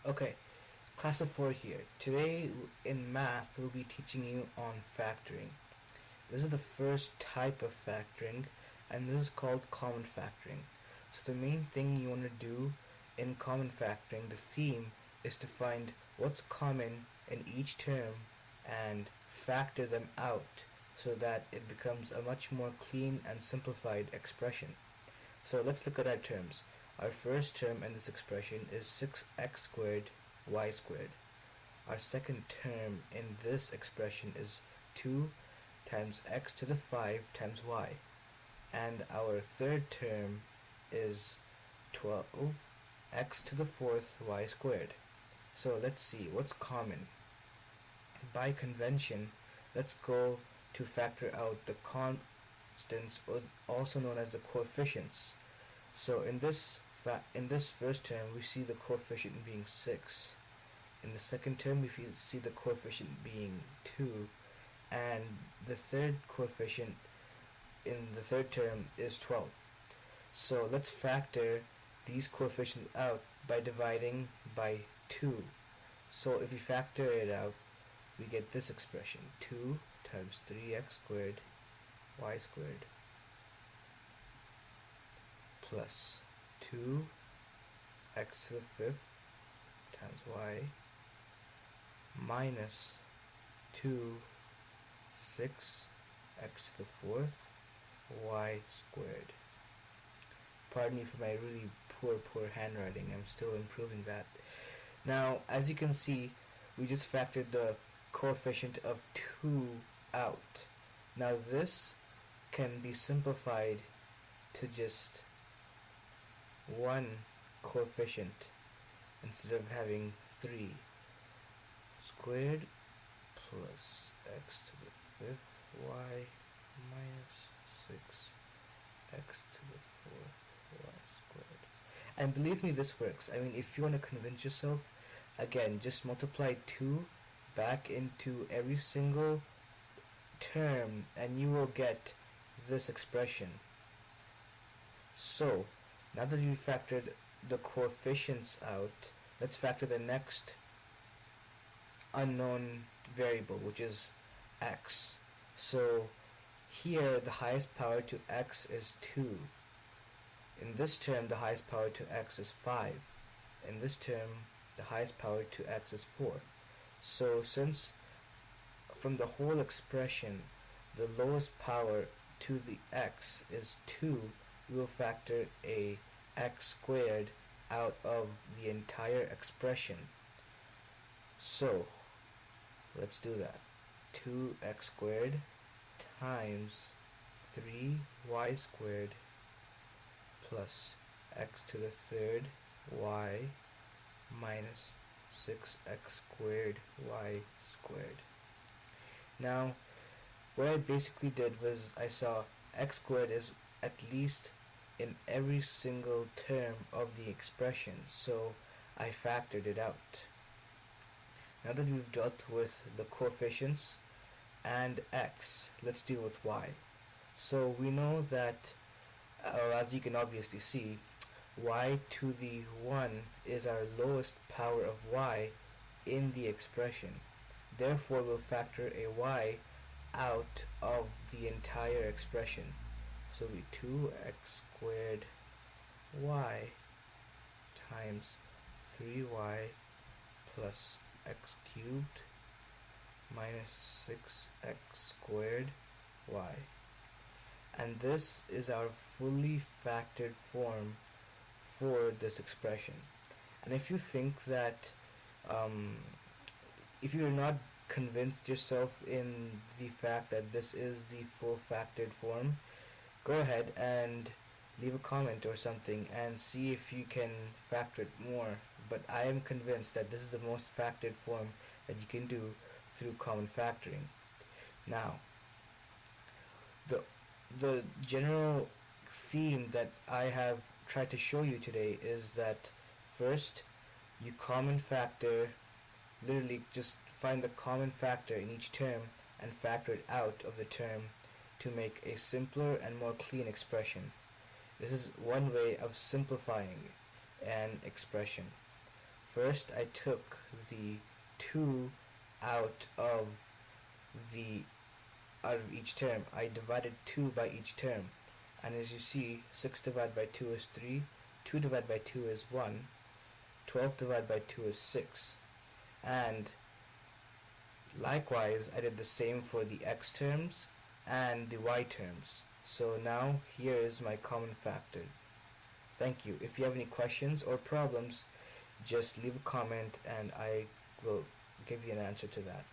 Okay, Classoffour here. Today in math we'll be teaching you on factoring. This is the first type of factoring and this is called common factoring. So the main thing you want to do in common factoring, the theme, is to find what's common in each term and factor them out so that it becomes a much more clean and simplified expression. So let's look at our terms. Our first term in this expression is 6x squared y squared. Our second term in this expression is 2 times x to the 5 times y. And our third term is 12x to the 4th y squared. So let's see what's common. By convention, let's go to factor out the constants, also known as the coefficients. So in this first term we see the coefficient being 6. In the second term we see the coefficient being 2, and the third coefficient in the third term is 12. So let's factor these coefficients out by dividing by 2. So if we factor it out, we get this expression: 2 times 3x squared y squared plus 2x to the 5th times y minus 6x to the 4th y squared. Pardon me for my really poor handwriting, I'm still improving that. Now, as you can see, we just factored the coefficient of 2 out. Now this can be simplified to just one coefficient instead of having 3. Squared plus x to the 5th y minus 6x to the 4th y squared. And believe me, this works. I mean, if you want to convince yourself, again, just multiply 2 back into every single term and you will get this expression. So now that you've factored the coefficients out, let's factor the next unknown variable, which is x. So here the highest power to x is 2. In this term the highest power to x is 5. In this term the highest power to x is 4. So since from the whole expression the lowest power to the x is 2, we will factor a x squared out of the entire expression. So let's do that. 2x squared times 3y squared plus x to the 3rd y minus 6x squared y squared. Now what I basically did was I saw x squared is at least in every single term of the expression, so I factored it out. Now that we've dealt with the coefficients and x, let's deal with y. So we know that, as you can obviously see, y to the 1 is our lowest power of y in the expression. Therefore we'll factor a y out of the entire expression. So it'll be 2x squared y times 3y plus x cubed minus 6x squared y. And this is our fully factored form for this expression. And if you think that if you're not convinced yourself in the fact that this is the full factored form, go ahead and leave a comment or something and see if you can factor it more. But I am convinced that this is the most factored form that you can do through common factoring. Now, the general theme that I have tried to show you today is that first you common factor, literally just find the common factor in each term and factor it out of the term to make a simpler and more clean expression. This is one way of simplifying an expression. first I took the 2 out of the out of each term. I divided 2 by each term, and as you see, 6 divided by 2 is 3, 2 divided by 2 is 1, 12 divided by 2 is 6, and likewise I did the same for the x terms and the y terms. So now here is my common factor. Thank you. If you have any questions or problems, just leave a comment and I will give you an answer to that.